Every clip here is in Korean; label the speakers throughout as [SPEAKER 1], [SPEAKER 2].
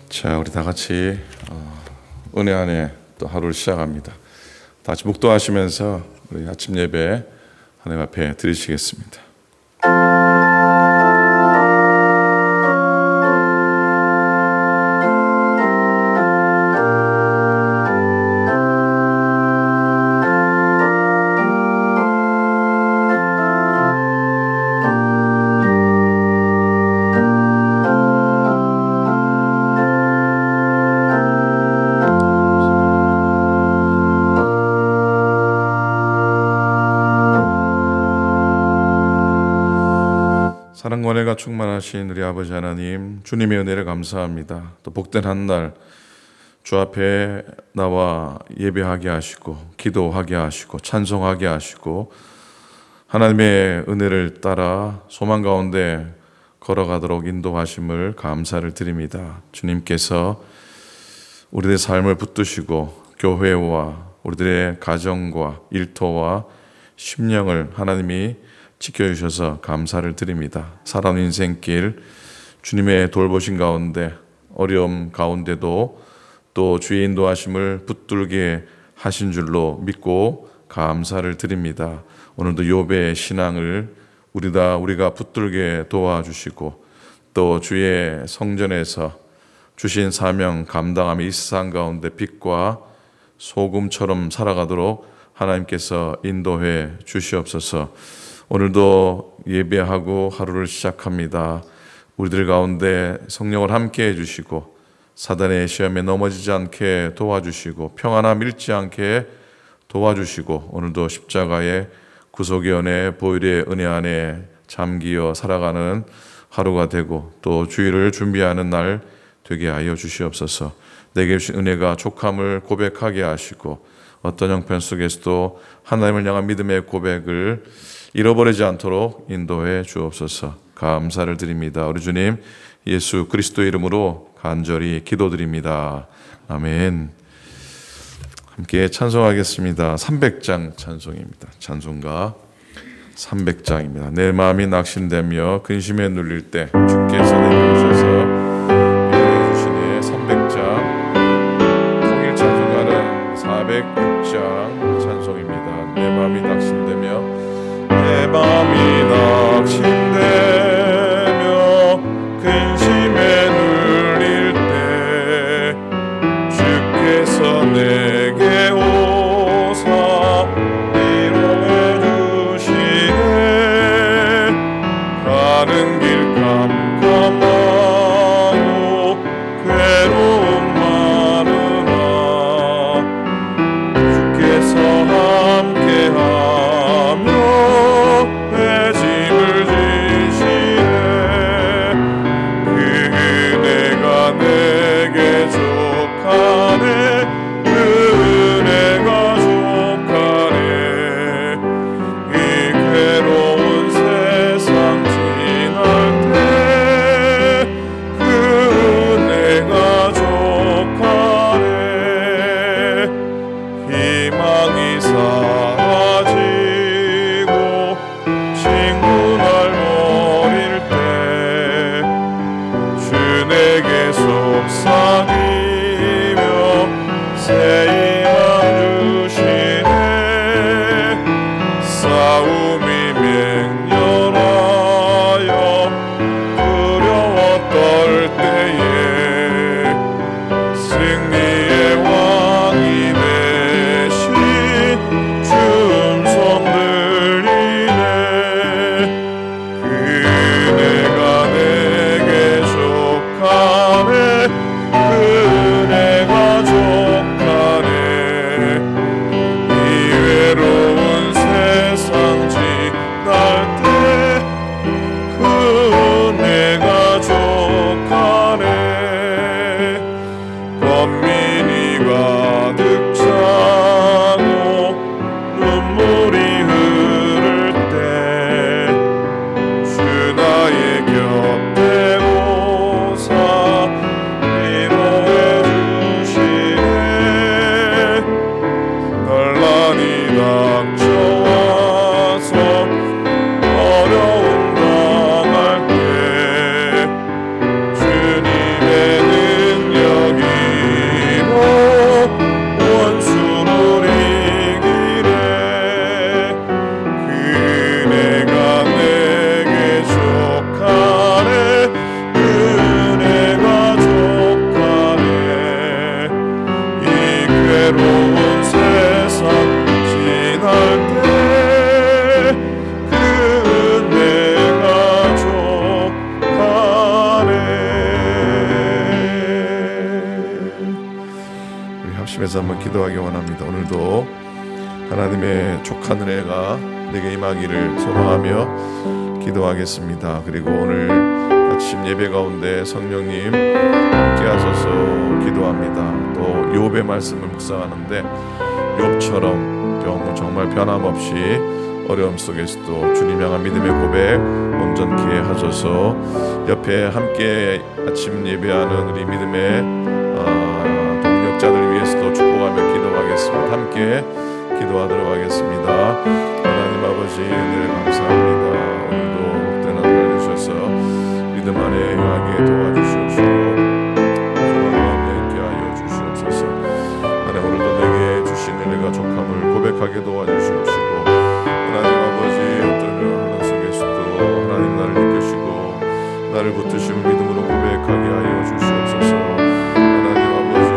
[SPEAKER 1] 자, 우리 다 같이 은혜 안에 또 하루를 시작합니다. 다 같이 묵도하시면서 우리 아침 예배 하나님 앞에 드리시겠습니다. 사랑과 은혜가 충만하신 우리 아버지 하나님, 주님의 은혜를 감사합니다. 또 복된 한 날 주 앞에 나와 예배하게 하시고 기도하게 하시고 찬송하게 하시고 하나님의 은혜를 따라 소망 가운데 걸어가도록 인도하심을 감사를 드립니다. 주님께서 우리들의 삶을 붙드시고 교회와 우리들의 가정과 일터와 심령을 하나님이 지켜주셔서 감사를 드립니다. 살아온 인생길 주님의 돌보신 가운데 어려움 가운데도 또 주의 인도하심을 붙들게 하신 줄로 믿고 감사를 드립니다. 오늘도 욥의 신앙을 우리가 붙들게 도와주시고 또 주의 성전에서 주신 사명 감당하며 이 세상 가운데 빛과 소금처럼 살아가도록 하나님께서 인도해 주시옵소서. 오늘도 예배하고 하루를 시작합니다. 우리들 가운데 성령을 함께 해주시고 사단의 시험에 넘어지지 않게 도와주시고 평안함 잃지 않게 도와주시고 오늘도 십자가의 구속의 은혜 보혈의 은혜 안에 잠기어 살아가는 하루가 되고 또 주일을 준비하는 날 되게 하여 주시옵소서. 내게 주신 은혜가 족함을 고백하게 하시고 어떤 형편 속에서도 하나님을 향한 믿음의 고백을 잃어버리지 않도록 인도해 주옵소서. 감사를 드립니다. 우리 주님 예수 그리스도의 이름으로 간절히 기도드립니다. 아멘. 함께 찬송하겠습니다. 300장 찬송입니다. 찬송가 300장입니다. 내 마음이 낙심되며 근심에 눌릴 때 주께서 내게 오셔서 위로해 주시네. 300장 통일 찬송가는 406장 찬송입니다. 내 마음이 낙심되며 내 마음이 낙심되며 근심에 눌릴 때 주께서 내게 오사 위로해 주시네. 가는 길 깜깜하고 괴로움 많으나 주께서 함께하며 짐을 지시네. 그대가 내게 족하네. 은혜가 족하네. 이 괴로운 세상 지날 때 그 은혜가 족하네. 희망이 사라지고 친구 날 버릴 때 주 내게 속삭이며 새 희망 주시네. 싸움이 맹렬하여 두려워 떨 때에 승리의 왕이 되신 주 음성 들리네. 그대가 내게 족하네. 그대가 족하네. 이 외로운 세상 지날 때 기도하기 원합니다. 오늘도 하나님의 족한 은혜가 내게 임하기를 소망하며 기도하겠습니다. 그리고 오늘 아침 예배 가운데 성령님 함께 하셔서 기도합니다. 또 욥의 말씀을 묵상하는데 욥처럼 정말 변함없이 어려움 속에서도 주님 향한 믿음의 고백 온전케 하셔서 옆에 함께 아침 예배하는 우리 믿음의 동력자들 위해서도 축복하며 기도하겠습니다. 함께 기도하도록 하겠습니다. 하나님 아버지 은혜를 감사합니다. 오늘도 복된 하루 주셔서 믿음 안에 행하게 도와주시옵시고 소망 있게 하여 주시옵소서. 하나님 오늘도 내게 주신 은혜가 족함을 고백하게 도와주시옵시고 하나님 아버지 어떤 하나 속에서도 하나님 나를 이끄시고 나를 붙드시고 믿음으로 고백하게 하여 주시옵소서. 하나님 아버지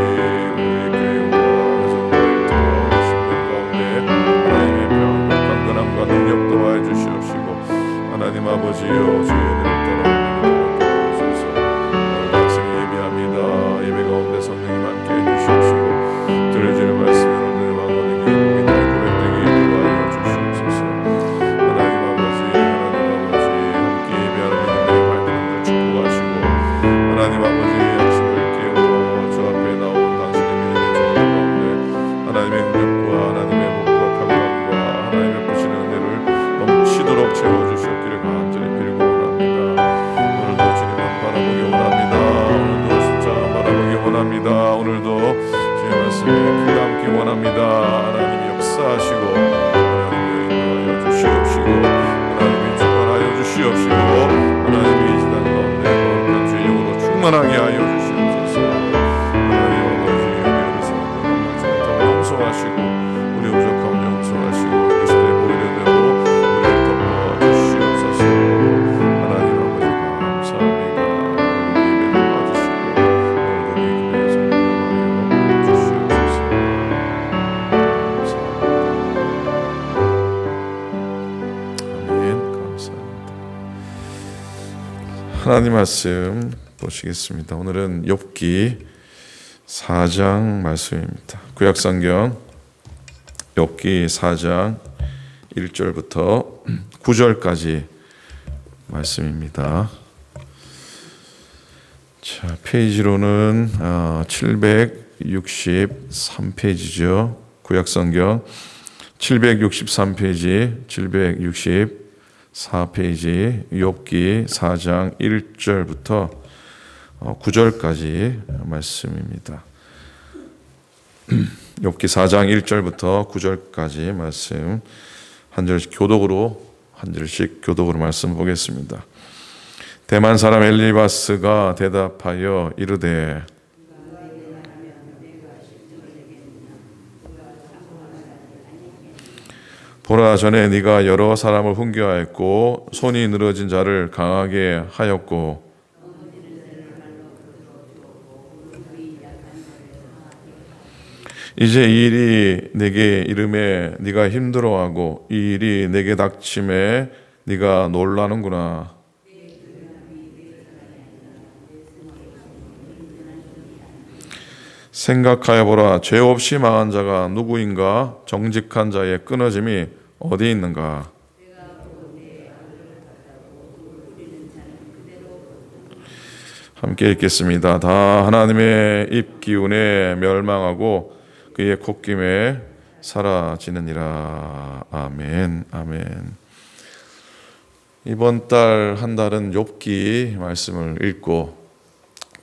[SPEAKER 1] 우리 교회와 가정들 또 신명 가운데 하나님의 평안과 강건함과 능력 도와해 주시옵시고 하나님 아버지여 주의 은혜를 따라 주셔서 오늘 아침 예배합니다. 예배 가운데 성령님 함께 해 주시옵시고 들려주는 말씀을 오늘 마음에 믿음의 고백되게 도와해 주시옵소서. 하나님 아버지 함께 예배하는 믿음의 발걸음들 축복하시고 하나님 아버지 아침을 깨워 주 앞에 나온 당신의 믿음의 종들 가운데 하나님의 능력과 하나님의 복과 평강과 하나님의 보시는 은혜를 넘치도록 채워주셨기를 간절히 빌고 원합니다. 오늘도 주님만 바라보기 원합니다. 오늘도 숫자만 바라보기 원합니다. 오늘도 주의 말씀에 귀 감기 원합니다. 하나님이 역사하시고 하나님이 인도하여 주시옵시고 하나님이 충만하여 주시옵시고 하나님이 이 시간 가운데 거룩한 주의 영으로 충만하게 하여 주시옵소서. 하나님 아버지 우리 어리석은 것 용서하시고 우리 부족함 용서하시고 그리스도의 보혈의 은혜로 우리를 덮어 주시옵소서. 하나님 아버지 감사합니다. 오늘 예배를 받으시고 오늘도 우리 교회에서 인도하여 주시옵소서. 감사합니다. 아멘. 감사합니다. 하나님 말씀 보시겠습니다. 오늘은 욥기 4장 말씀입니다. 구약성경 욥기 4장 1절부터 9절까지 말씀입니다. 자, 페이지로는 763페이지죠. 구약성경 763페이지, 764페이지 욥기 4장 1절부터 9절까지 말씀입니다. 욥기 4장 1절부터 9절까지 말씀 한 절씩 교독으로 말씀 보겠습니다. 대만 사람 엘리바스가 대답하여 이르되 보라 전에 네가 여러 사람을 훈계하였고 손이 늘어진 자를 강하게 하였고 이제 이 일이 내게 이름에 네가 힘들어하고 이 일이 내게 닥침에 네가 놀라는구나. 생각하여 보라. 죄 없이 망한 자가 누구인가? 정직한 자의 끊어짐이 어디 있는가? 함께 읽겠습니다. 다 하나님의 입 기운에 멸망하고 그의 콧김에 사라지느니라. 아멘. 아멘. 이번 달 한 달은 욥기 말씀을 읽고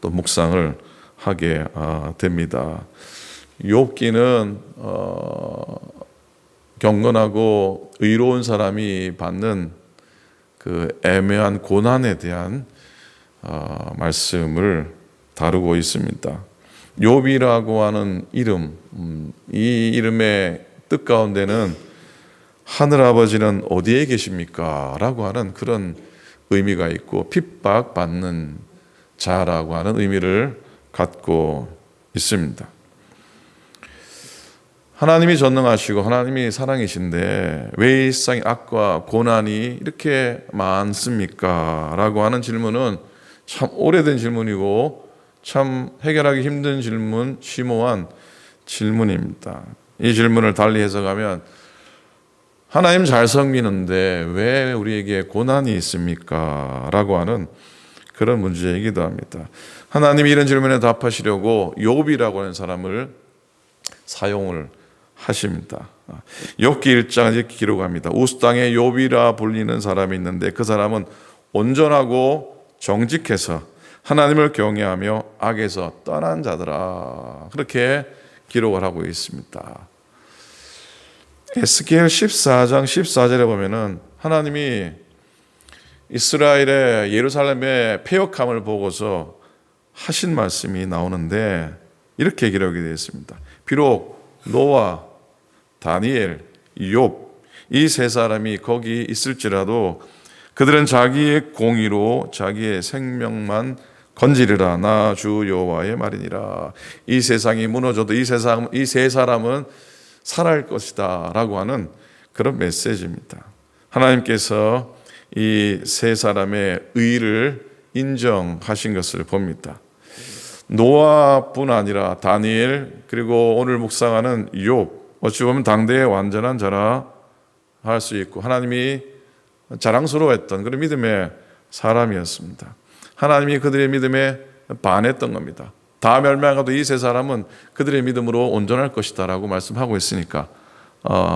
[SPEAKER 1] 또 묵상을 하게 됩니다. 욥기는 경건하고 의로운 사람이 받는 그 애매한 고난에 대한 말씀을 다루고 있습니다. 욥이라고 하는 이름, 이 이름의 뜻 가운데는 하늘아버지는 어디에 계십니까? 라고 하는 그런 의미가 있고 핍박받는 자라고 하는 의미를 갖고 있습니다. 하나님이 전능하시고 하나님이 사랑이신데 왜 이 세상에 악과 고난이 이렇게 많습니까? 라고 하는 질문은 참 오래된 질문이고 참 해결하기 힘든 질문, 심오한 질문입니다. 이 질문을 달리 해석하면 하나님 잘 섬기는데 왜 우리에게 고난이 있습니까? 라고 하는 그런 문제이기도 합니다. 하나님이 이런 질문에 답하시려고 욥이라고 하는 사람을 사용을 하십니다. 욥기 1장에 이렇게 기록합니다. 우스 땅에 욥이라 불리는 사람이 있는데 그 사람은 온전하고 정직해서 하나님을 경외하며 악에서 떠난 자더라. 그렇게 기록을 하고 있습니다. 에스겔 14장 14절에 보면은 하나님이 이스라엘의 예루살렘의 패역함을 보고서 하신 말씀이 나오는데 이렇게 기록이 되어 있습니다. 비록 노아, 다니엘, 욥 이 세 사람이 거기 있을지라도 그들은 자기의 공의로 자기의 생명만 건지리라. 나 주 여호와의 말이니라. 이 세상이 무너져도 이 세 사람은 살아갈 것이다 라고 하는 그런 메시지입니다. 하나님께서 이 세 사람의 의를 인정하신 것을 봅니다. 노아뿐 아니라 다니엘 그리고 오늘 묵상하는 욥 어찌 보면 당대의 완전한 자라 할 수 있고 하나님이 자랑스러워했던 그런 믿음의 사람이었습니다. 하나님이 그들의 믿음에 반했던 겁니다. 다 멸망하도 이 세 사람은 그들의 믿음으로 온전할 것이다 라고 말씀하고 있으니까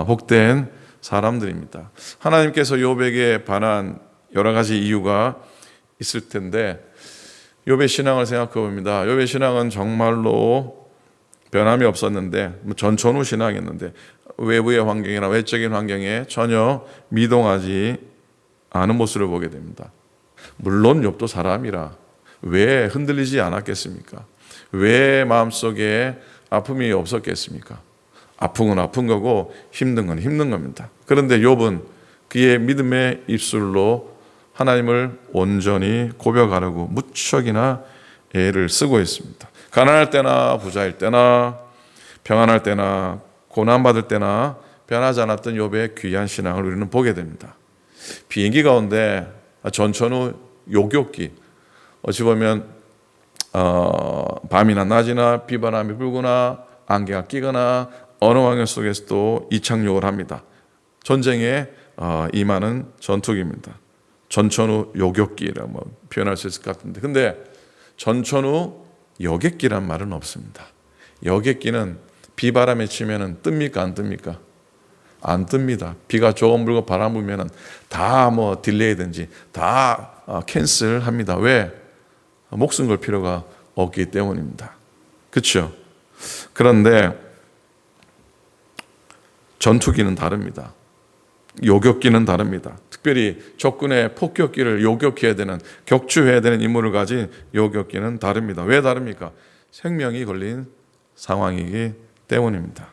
[SPEAKER 1] 복된 사람들입니다. 하나님께서 욥에게 반한 여러 가지 이유가 있을 텐데 욥의 신앙을 생각해 봅니다. 욥의 신앙은 정말로 변함이 없었는데 전천후 신앙이었는데 외부의 환경이나 외적인 환경에 전혀 미동하지 않은 모습을 보게 됩니다. 물론 욥도 사람이라 왜 흔들리지 않았겠습니까? 왜 마음속에 아픔이 없었겠습니까? 아픈 건 아픈 거고 힘든 건 힘든 겁니다. 그런데 욥은 그의 믿음의 입술로 하나님을 온전히 고백하려고 무척이나 애를 쓰고 있습니다. 가난할 때나 부자일 때나 평안할 때나 고난받을 때나 변하지 않았던 욥의 귀한 신앙을 우리는 보게 됩니다. 비행기 가운데 전천후 요격기 어찌 보면 밤이나 낮이나 비바람이 불거나 안개가 끼거나 어느 환경 속에서도 이착륙을 합니다. 전쟁에 임하는 전투기입니다. 전천후 요격기라고 표현할 수 있을 것 같은데 근데 전천후 여객기란 말은 없습니다. 여객기는 비바람에 치면은 뜹니까 안 뜹니까? 안 뜹니다. 비가 조금 불고 바람 불면은 다 딜레이든지 다 캔슬합니다. 왜? 목숨 걸 필요가 없기 때문입니다. 그렇죠? 그런데 전투기는 다릅니다. 요격기는 다릅니다. 특별히 적군의 폭격기를 요격해야 되는 격추해야 되는 임무를 가진 요격기는 다릅니다. 왜 다릅니까? 생명이 걸린 상황이기 때문입니다.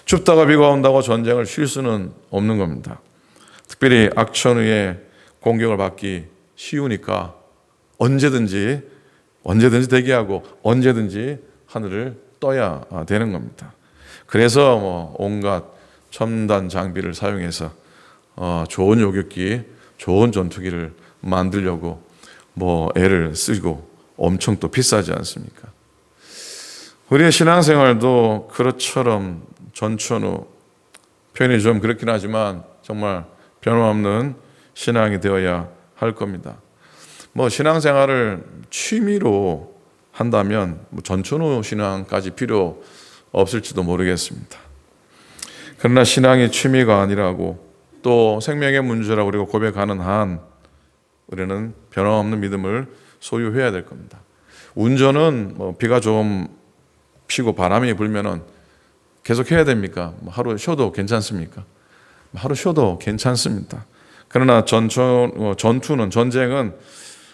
[SPEAKER 1] 춥다가 비가 온다고 전쟁을 쉴 수는 없는 겁니다. 특별히 악천후의 공격을 받기 쉬우니까 언제든지 대기하고 언제든지 하늘을 떠야 되는 겁니다. 그래서 온갖 첨단 장비를 사용해서 좋은 요격기, 좋은 전투기를 만들려고 애를 쓰고 엄청 또 비싸지 않습니까? 우리의 신앙생활도 그것처럼 전천후 표현이 좀 그렇긴 하지만 정말 변함없는 신앙이 되어야 할 겁니다. 신앙생활을 취미로 한다면 전천후 신앙까지 필요 없을지도 모르겠습니다. 그러나 신앙이 취미가 아니라고 또 생명의 문제라고 우리가 고백하는 한 우리는 변함없는 믿음을 소유해야 될 겁니다. 운전은 비가 좀 피고 바람이 불면은 계속 해야 됩니까? 하루 쉬어도 괜찮습니까? 하루 쉬어도 괜찮습니다. 그러나 전투는 전쟁은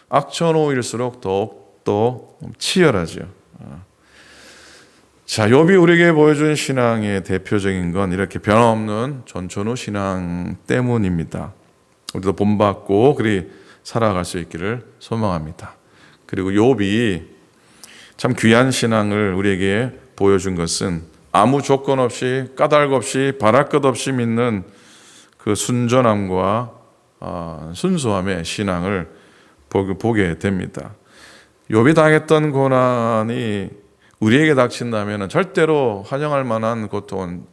[SPEAKER 1] 악천후일수록 더욱더 치열하죠. 자, 욥이 우리에게 보여준 신앙의 대표적인 건 이렇게 변함없는 전천후 신앙 때문입니다. 우리도 본받고 그리 살아갈 수 있기를 소망합니다. 그리고 욥이 참 귀한 신앙을 우리에게 보여준 것은 아무 조건 없이 까닭 없이 바랄 것 없이 믿는 그 순전함과 순수함의 신앙을 보게 됩니다. 욥이 당했던 고난이 우리에게 닥친다면 절대로 환영할 만한 고통은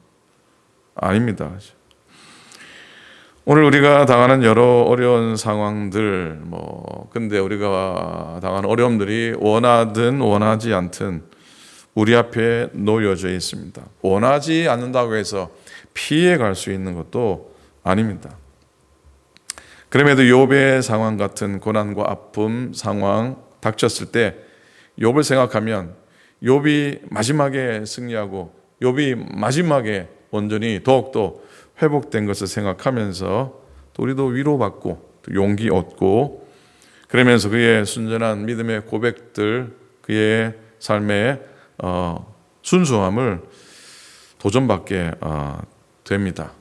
[SPEAKER 1] 아닙니다. 오늘 우리가 당하는 여러 어려운 상황들, 근데 우리가 당하는 어려움들이 원하든 원하지 않든 우리 앞에 놓여져 있습니다. 원하지 않는다고 해서 피해 갈 수 있는 것도 아닙니다. 그럼에도 욥의 상황 같은 고난과 아픔 상황 닥쳤을 때 욥을 생각하면 욥이 마지막에 승리하고 욥이 마지막에 온전히 더욱더 회복된 것을 생각하면서 또 우리도 위로받고 또 용기 얻고 그러면서 그의 순전한 믿음의 고백들, 그의 삶의 순수함을 도전받게 됩니다.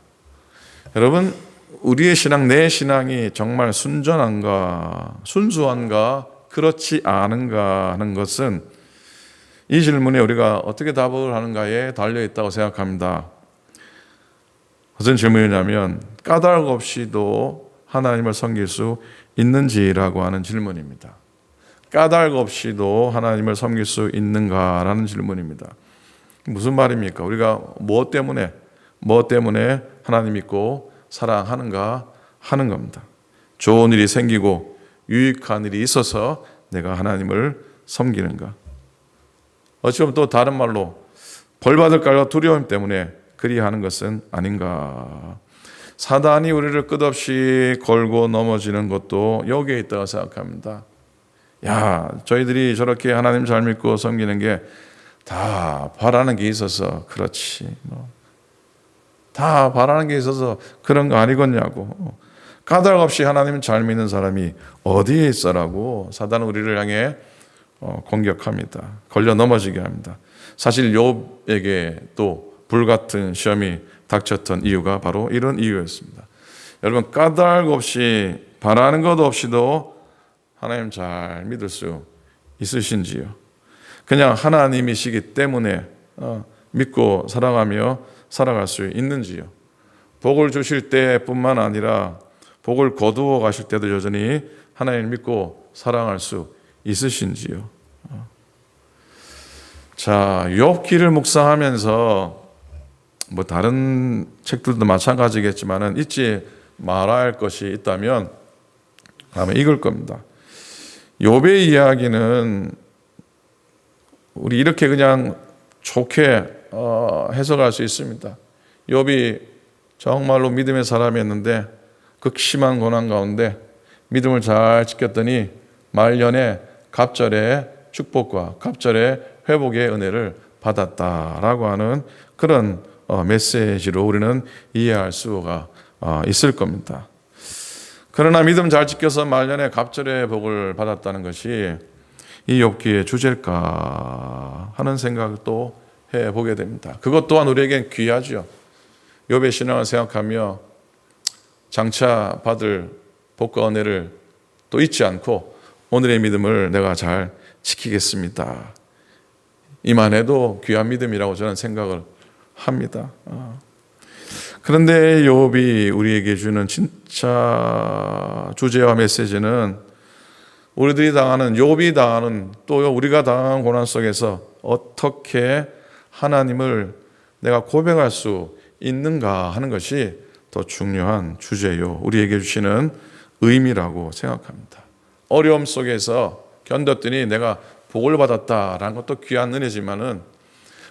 [SPEAKER 1] 여러분, 우리의 신앙, 내 신앙이 정말 순전한가, 순수한가, 그렇지 않은가 하는 것은 이 질문에 우리가 어떻게 답을 하는가에 달려있다고 생각합니다. 무슨 질문이냐면 까닭 없이도 하나님을 섬길 수 있는지라고 하는 질문입니다. 까닭 없이도 하나님을 섬길 수 있는가라는 질문입니다. 무슨 말입니까? 우리가 무엇 때문에 하나님 믿고 사랑하는가 하는 겁니다. 좋은 일이 생기고 유익한 일이 있어서 내가 하나님을 섬기는가? 어찌 보면 또 다른 말로 벌받을까 두려움 때문에 그리하는 것은 아닌가? 사단이 우리를 끝없이 걸고 넘어지는 것도 여기에 있다고 생각합니다. 야, 저희들이 저렇게 하나님 잘 믿고 섬기는 게 다 바라는 게 있어서 그렇지. 다 바라는 게 있어서 그런 거 아니겠냐고. 까닭 없이 하나님 잘 믿는 사람이 어디에 있어라고 사단은 우리를 향해 공격합니다. 걸려 넘어지게 합니다. 사실 욥에게 또 불같은 시험이 닥쳤던 이유가 바로 이런 이유였습니다. 여러분, 까닭 없이 바라는 것 없이도 하나님 잘 믿을 수 있으신지요? 그냥 하나님이시기 때문에 믿고 사랑하며 살아갈 수 있는지요? 복을 주실 때뿐만 아니라 복을 거두어 가실 때도 여전히 하나님을 믿고 사랑할 수 있으신지요? 자, 욥기를 묵상하면서 다른 책들도 마찬가지겠지만은 잊지 말아야 할 것이 있다면 아마 이걸 겁니다. 욥의 이야기는 우리 이렇게 그냥 좋게 해석할 수 있습니다. 욥이 정말로 믿음의 사람이었는데 극심한 고난 가운데 믿음을 잘 지켰더니 말년에 갑절의 축복과 갑절의 회복의 은혜를 받았다라고 하는 그런 메시지로 우리는 이해할 수가 있을 겁니다. 그러나 믿음 잘 지켜서 말년에 갑절의 복을 받았다는 것이 이 욥기의 주제일까 하는 생각을 또 해보게 됩니다. 그것 또한 우리에겐 귀하죠. 욥의 신앙을 생각하며 장차 받을 복과 은혜를 또 잊지 않고 오늘의 믿음을 내가 잘 지키겠습니다. 이만해도 귀한 믿음이라고 저는 생각을 합니다. 그런데 욥이 우리에게 주는 진짜 주제와 메시지는 우리들이 당하는, 욥이 당하는, 또 우리가 당한 고난 속에서 어떻게 하나님을 내가 고백할 수 있는가 하는 것이 더 중요한 주제요, 우리에게 주시는 의미라고 생각합니다. 어려움 속에서 견뎠더니 내가 복을 받았다라는 것도 귀한 은혜지만은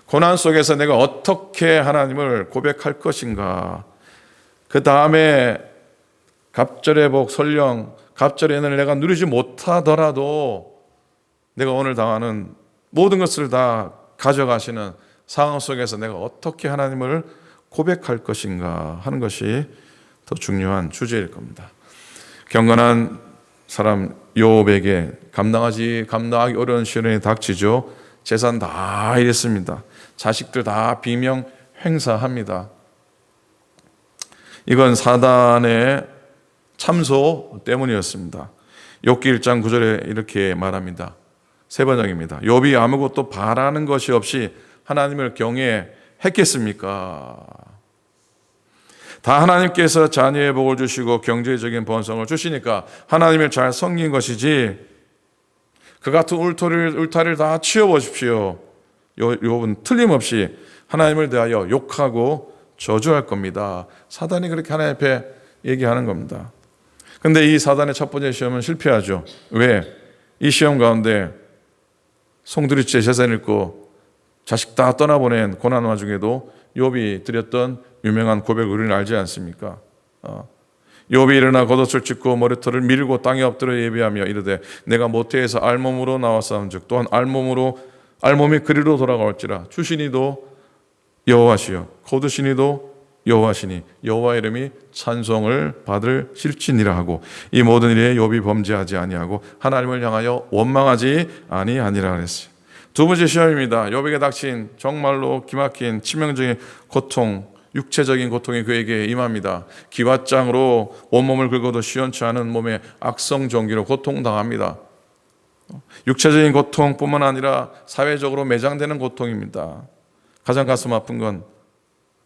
[SPEAKER 1] 고난 속에서 내가 어떻게 하나님을 고백할 것인가, 그 다음에 갑절의 복, 설령 갑절의 은혜를 내가 누리지 못하더라도 내가 오늘 당하는 모든 것을 다 가져가시는 상황 속에서 내가 어떻게 하나님을 고백할 것인가 하는 것이 더 중요한 주제일 겁니다. 경건한 사람 욥에게 감당하기 어려운 시련이 닥치죠. 재산 다 잃었습니다. 자식들 다 비명 횡사합니다. 이건 사단의 참소 때문이었습니다. 욥기 1장 9절에 이렇게 말합니다. 세 번역입니다. 욥이 아무것도 바라는 것이 없이 하나님을 경외했겠습니까? 다 하나님께서 자녀의 복을 주시고 경제적인 번성을 주시니까 하나님을 잘 섬긴 것이지 그 같은 울타리를 다 치워보십시오. 욥은 틀림없이 하나님을 대하여 욕하고 저주할 겁니다. 사단이 그렇게 하나님 앞에 얘기하는 겁니다. 근데 이 사단의 첫 번째 시험은 실패하죠. 왜? 이 시험 가운데 송두리째 재산 잃고 자식 다 떠나보낸 고난 와중에도 욥이 드렸던 유명한 고백을 우리는 알지 않습니까? 욥이 일어나 겉옷을 찢고 머리털을 밀고 땅에 엎드려 예비하며 이르되 내가 모태에서 알몸으로 나왔사온즉 또한 알몸이 그리로 돌아갈지라. 주시니도 여호와시요 거두시니도 여호와시니 여호와 이름이 찬송을 받을 실지니라 하고 이 모든 일에 욥이 범죄하지 아니하고 하나님을 향하여 원망하지 아니하니라 그랬어요. 두 번째 시험입니다. 욥에게 닥친 정말로 기막힌 치명적인 고통, 육체적인 고통이 그에게 임합니다. 기왓장으로 온몸을 긁어도 시원치 않은 몸에 악성전기로 고통당합니다. 육체적인 고통뿐만 아니라 사회적으로 매장되는 고통입니다. 가장 가슴 아픈 건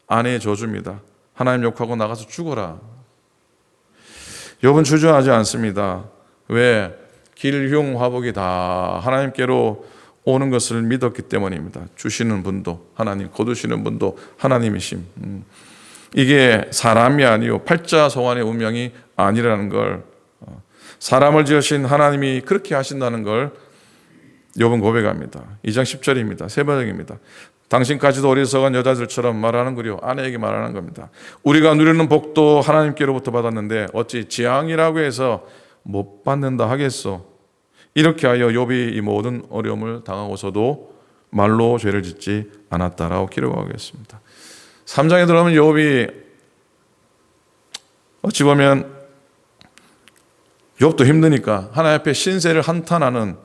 [SPEAKER 1] 아내의 저주입니다. 하나님 욕하고 나가서 죽어라. 욥은 주저하지 않습니다. 왜? 길흉화복이 다 하나님께로 오는 것을 믿었기 때문입니다. 주시는 분도 하나님, 거두시는 분도 하나님이심. 이게 사람이 아니요 팔자소환의 운명이 아니라는 걸, 사람을 지으신 하나님이 그렇게 하신다는 걸 욥은 고백합니다. 2장 10절입니다. 세 번역입니다. 당신까지도 어리석은 여자들처럼 말하는구려. 아내에게 말하는 겁니다. 우리가 누리는 복도 하나님께로부터 받았는데 어찌 재앙이라고 해서 못 받는다 하겠소. 이렇게 하여 욥이 이 모든 어려움을 당하고서도 말로 죄를 짓지 않았다라고 기록하겠습니다. 3장에 들어가면 욥이 어찌 보면 욥도 힘드니까 하나님 앞에 신세를 한탄하는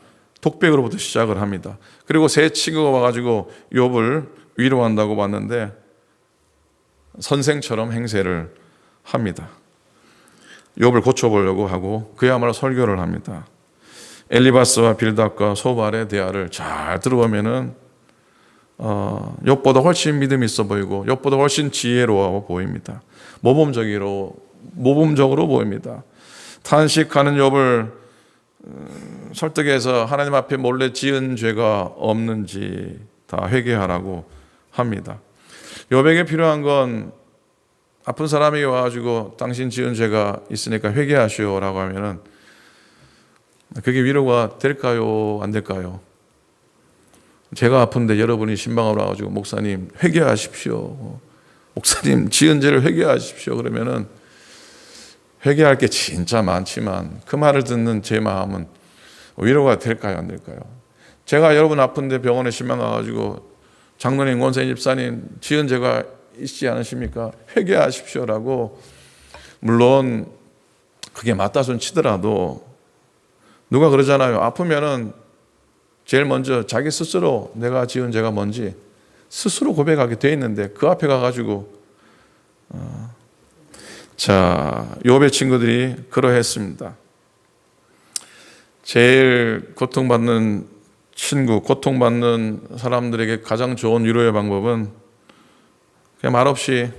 [SPEAKER 1] 독백으로부터 시작을 합니다. 그리고 세 친구가 와가지고 욥을 위로한다고 봤는데 선생처럼 행세를 합니다. 욥을 고쳐보려고 하고 그야말로 설교를 합니다. 엘리바스와 빌닷과 소발의 대화를 잘 들어보면은 욥보다 훨씬 믿음이 있어 보이고 욥보다 훨씬 지혜로워 보입니다. 모범적으로 보입니다. 탄식하는 욥을 설득해서 하나님 앞에 몰래 지은 죄가 없는지 다 회개하라고 합니다. 욥에게 필요한 건 아픈 사람이 와가지고 당신 지은 죄가 있으니까 회개하시오라고 하면은 그게 위로가 될까요? 안 될까요? 제가 아픈데 여러분이 신방으로 와가지고 목사님 회개하십시오. 목사님 지은 죄를 회개하십시오. 그러면은 회개할 게 진짜 많지만 그 말을 듣는 제 마음은 위로가 될까요? 안 될까요? 제가 여러분 아픈데 병원에 신방 가가지고 장로님, 권사님, 집사님 지은 죄가 있지 않으십니까? 회개하십시오라고 물론 그게 맞다손 치더라도 누가 그러잖아요. 아프면은 제일 먼저 자기 스스로 내가 지은 죄가 뭔지 스스로 고백하게 돼 있는데 그 앞에 가가지고 자, 욥의 친구들이 그러했습니다. 제일 고통받는 친구, 고통받는 사람들에게 가장 좋은 위로의 방법은 그냥 말없이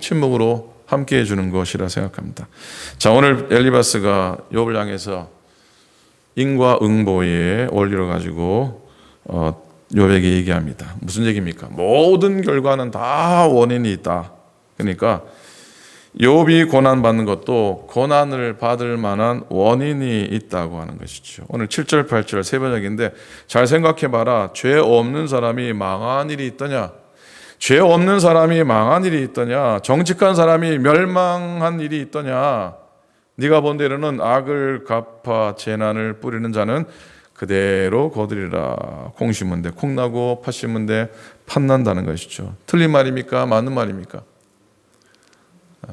[SPEAKER 1] 침묵으로 함께해 주는 것이라 생각합니다. 자, 오늘 엘리바스가 욥을 향해서 인과응보의 원리를 가지고 욥에게 얘기합니다. 무슨 얘기입니까? 모든 결과는 다 원인이 있다. 그러니까 욥이 고난받는 것도 고난을 받을 만한 원인이 있다고 하는 것이죠. 오늘 7절 8절 세 번역인데 잘 생각해봐라. 죄 없는 사람이 망한 일이 있더냐? 죄 없는 사람이 망한 일이 있더냐? 정직한 사람이 멸망한 일이 있더냐? 네가 본 대로는 악을 갚아 재난을 뿌리는 자는 그대로 거두리라. 콩 심은 데 콩 나고 팥 심은 데 팥 난다는 것이죠. 틀린 말입니까? 맞는 말입니까?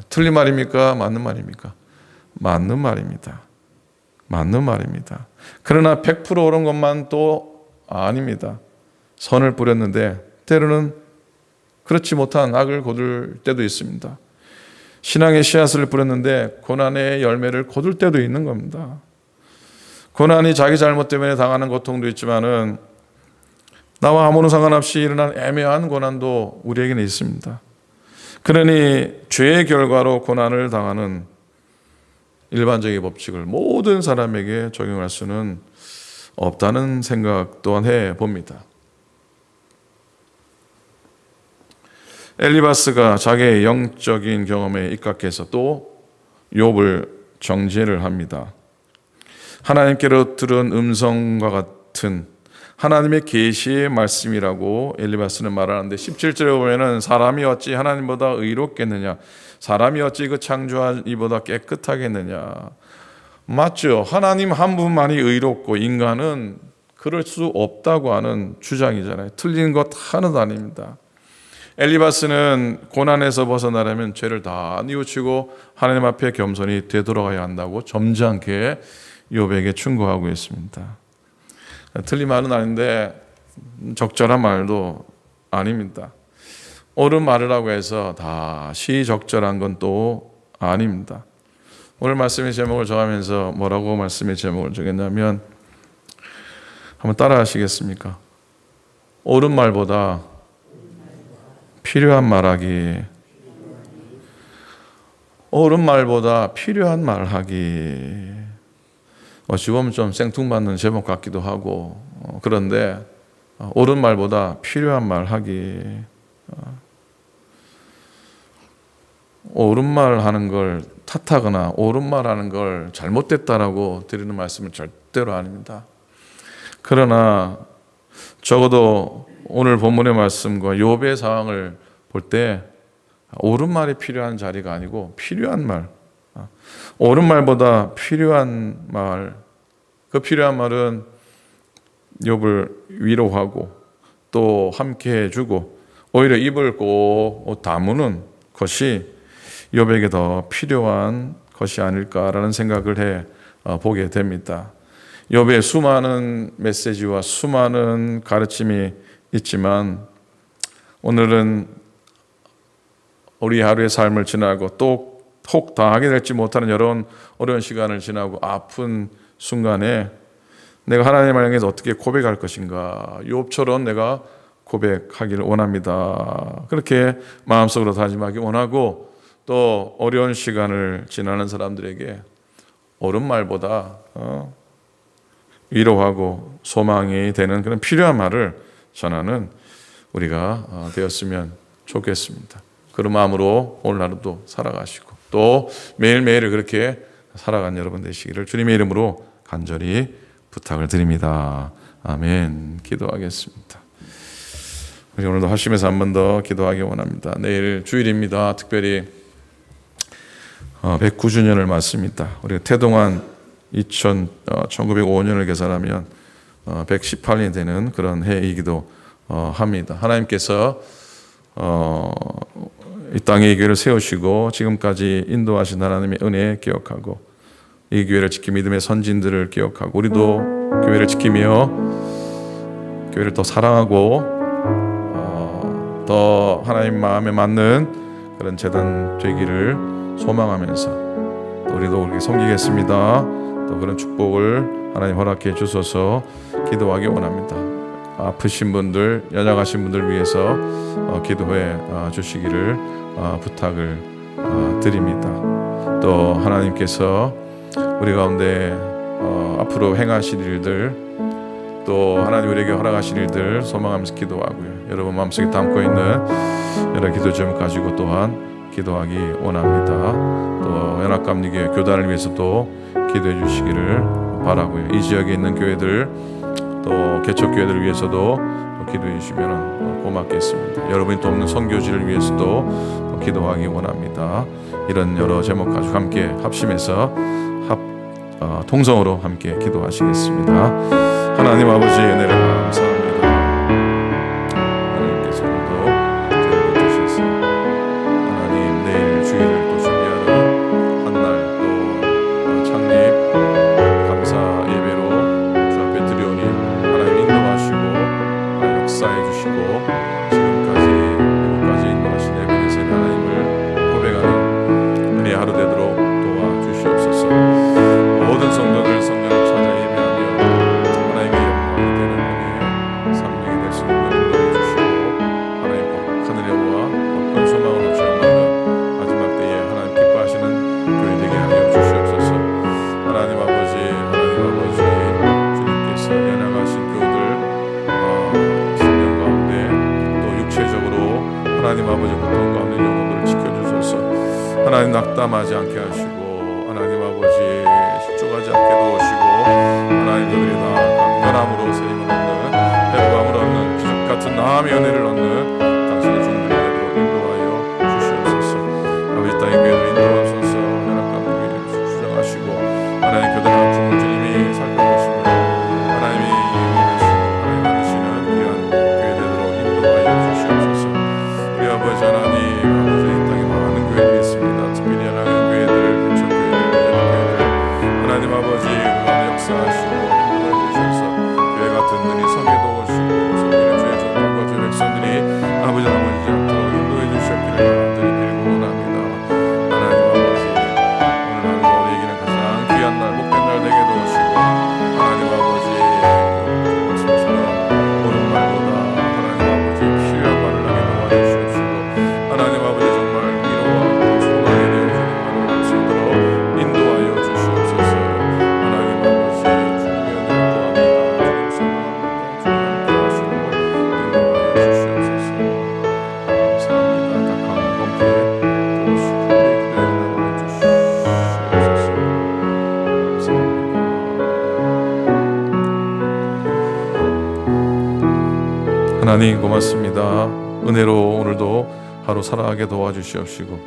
[SPEAKER 1] 틀린 말입니까? 맞는 말입니까? 맞는 말입니다. 맞는 말입니다. 그러나 100% 옳은 것만 또 아닙니다. 선을 뿌렸는데 때로는 그렇지 못한 악을 거둘 때도 있습니다. 신앙의 씨앗을 뿌렸는데 고난의 열매를 거둘 때도 있는 겁니다. 고난이 자기 잘못 때문에 당하는 고통도 있지만은 나와 아무런 상관없이 일어난 애매한 고난도 우리에게는 있습니다. 그러니 죄의 결과로 고난을 당하는 일반적인 법칙을 모든 사람에게 적용할 수는 없다는 생각 또한 해봅니다. 엘리바스가 자기의 영적인 경험에 입각해서 또 욥을 정죄를 합니다. 하나님께로 들은 음성과 같은 하나님의 계시의 말씀이라고 엘리바스는 말하는데 17절에 보면은 사람이 어찌 하나님보다 의롭겠느냐, 사람이 어찌 그 창조한 이보다 깨끗하겠느냐. 맞죠? 하나님 한 분만이 의롭고 인간은 그럴 수 없다고 하는 주장이잖아요. 틀린 것 하나도 아닙니다. 엘리바스는 고난에서 벗어나려면 죄를 다 뉘우치고 하나님 앞에 겸손히 되돌아가야 한다고 점잖게 욥에게 충고하고 있습니다. 틀린 말은 아닌데 적절한 말도 아닙니다. 옳은 말이라고 해서 다 시적절한 건 또 아닙니다. 오늘 말씀의 제목을 정하면서 뭐라고 말씀의 제목을 정했냐면, 한번 따라 하시겠습니까? 옳은 말보다 필요한 말하기. 옳은 말보다 필요한 말하기. 어찌 보면 좀 생뚱맞는 제목 같기도 하고, 그런데 옳은 말보다 필요한 말하기. 옳은 말 하는 걸 탓하거나 옳은 말 하는 걸 잘못됐다라고 드리는 말씀은 절대로 아닙니다. 그러나 적어도 오늘 본문의 말씀과 욥의 상황을 볼 때 옳은 말이 필요한 자리가 아니고 필요한 말, 옳은 말보다 필요한 말, 그 필요한 말은 욥을 위로하고 또 함께 해주고 오히려 입을 꼭 다무는 것이 욥에게 더 필요한 것이 아닐까라는 생각을 해 보게 됩니다. 욥의 수많은 메시지와 수많은 가르침이 있지만 오늘은 우리 하루의 삶을 지나고 또 혹 당하게 될지 못하는 여러 어려운 시간을 지나고 아픈 순간에 내가 하나님을 향해서 어떻게 고백할 것인가, 욥처럼 내가 고백하기를 원합니다. 그렇게 마음속으로 다짐하기 원하고, 또 어려운 시간을 지나는 사람들에게 옳은 말보다 위로하고 소망이 되는 그런 필요한 말을 전하는 우리가 되었으면 좋겠습니다. 그런 마음으로 오늘 하루도 살아가시고 또 매일매일을 그렇게 살아간 여러분 되시기를 주님의 이름으로 간절히 부탁을 드립니다. 아멘. 기도하겠습니다. 우리 오늘도 하시면서 한 번 더 기도하기 원합니다. 내일 주일입니다. 특별히 109주년을 맞습니다. 우리가 태동한 1905년을 계산하면 118년이 되는 그런 해이기도 합니다. 하나님께서 이 땅에 이 교회를 세우시고 지금까지 인도하신 하나님의 은혜 기억하고 이 교회를 지키 믿음의 선진들을 기억하고 우리도 교회를 지키며 교회를 더 사랑하고 더 하나님 마음에 맞는 그런 재단 되기를 소망하면서 또 우리도 그렇게 섬기겠습니다. 또 그런 축복을 하나님 허락해 주셔서 기도하기 원합니다. 아프신 분들, 연약하신 분들 위해서 기도해 주시기를 부탁을 드립니다. 또 하나님께서 우리 가운데 앞으로 행하실 일들, 또 하나님 우리에게 허락하실 일들 소망하면서 기도하고요. 여러분 마음속에 담고 있는 여러 기도 제목 가지고 또한 기도하기 원합니다. 또 연합감리교회 교단을 위해서도 기도해 주시기를 바라고요. 이 지역에 있는 교회들 또 개척교회들을 위해서도 기도해 주시면 고맙겠습니다. 여러분이 돕는 선교지를 위해서도 기도하기 원합니다. 이런 여러 제목 가지고 함께 합심해서 통성으로 함께 기도하시겠습니다. 하나님 아버지 은혜를 감사합니다. 하나님께서 오늘도 저를 붙드셔서 하나님 내일 주일을 또 준비하는 한날 또 창립 감사 예배로 주 앞에 드려오니 하나님 인도하시고 하나님 역사해 주시고 지금까지 이곳까지 인도하신 예배에서 하나님을 고백하는 은혜의 하루 되도록 도와주시옵소서. 모든 성도들 성령을 찾아 예배하며 하나님의 영광이 되는 은혜 낙담하지 않게 하시고 하나님 아버지 실족하지 않게 도우시고 하나님 그들이 다 강건함으로 세임을 얻는 회복함을 얻는 기적 같은 나음의 은혜를 얻는 당신의 종들이 되도록 인도하여 주시옵소서. 아버지 땅의 교회를 인도하소서. 연합감독이 주장하시고 하나님 교단 아픔을 주님이 살펴보시며 하나님이 하나님 하시는 귀한 교회 되도록 인도하여 주시옵소서. 우리 아버지 하나님 아버지 이 땅에 많은 교회들이 있습니다. 특별히 하나님 교회들 개척교회들 예배교회들 하나님 아버지 그 가운데 역사하시고 인도해 주셔서 교회가 든든히 서게 도우시고 섬기는 주의 종들과 주의 백성들이 아버지 넘어지지 않도록 인도해 주셨기를 간절히 빌고 원합니다. 하나님 아버지 오늘 하루가 우리에게는 가장 귀한 날 복된 날 되게 도우시고 하나님 아버지 말씀처럼 오는 말보다 하나님 아버지 필요한 말을 하게 도와주시옵시고 하나님 아버지 정말 위로와 소망이 되어주는 말을 할 수 있도록 인도하여 주시옵소서. 하나님 아버지 주님의 은혜를 구합니다. 주님 사랑합니다. 주님 함께 하시고 인도하여 주시옵소서. 감사합니다. 다 강건케 도우시고 우리 기도에 응답하여 주시옵소서. 감사합니다. 하나님 고맙습니다. 은혜로 오늘도 하루 살아가게 도와주시옵시고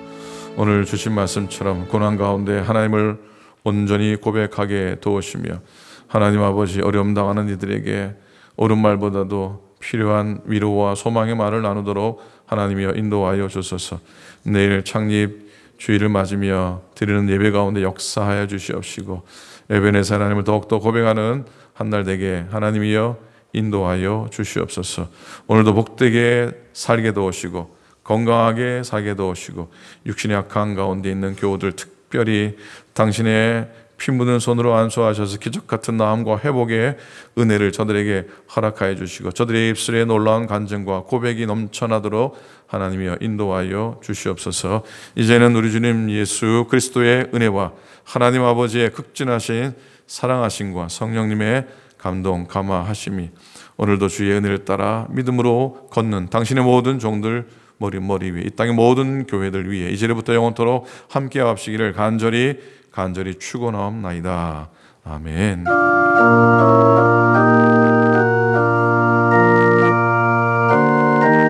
[SPEAKER 1] 오늘 주신 말씀처럼 고난 가운데 하나님을 온전히 고백하게 도우시며 하나님 아버지 어려움 당하는 이들에게 옳은 말보다도 필요한 위로와 소망의 말을 나누도록 하나님이여 인도하여 주소서. 내일 창립 주일을 맞으며 드리는 예배 가운데 역사하여 주시옵시고 에베네사 하나님을 더욱더 고백하는 한 날 되게 하나님이여 인도하여 주시옵소서. 오늘도 복되게 살게 도우시고 건강하게 살게 도우시고 육신의 약한 가운데 있는 교우들 특별히 당신의 피 묻은 손으로 안수하셔서 기적 같은 나음과 회복의 은혜를 저들에게 허락하여 주시고 저들의 입술에 놀라운 간증과 고백이 넘쳐나도록 하나님이여 인도하여 주시옵소서. 이제는 우리 주님 예수 그리스도의 은혜와 하나님 아버지의 극진하신 사랑하심과 성령님의 감동 감화하심이 오늘도 주의 은혜를 따라 믿음으로 걷는 당신의 모든 종들 머리 위에 이 땅의 모든 교회들 위에 이제부터 영원토록 함께 하시기를 간절히 축원하옵나이다. 아멘.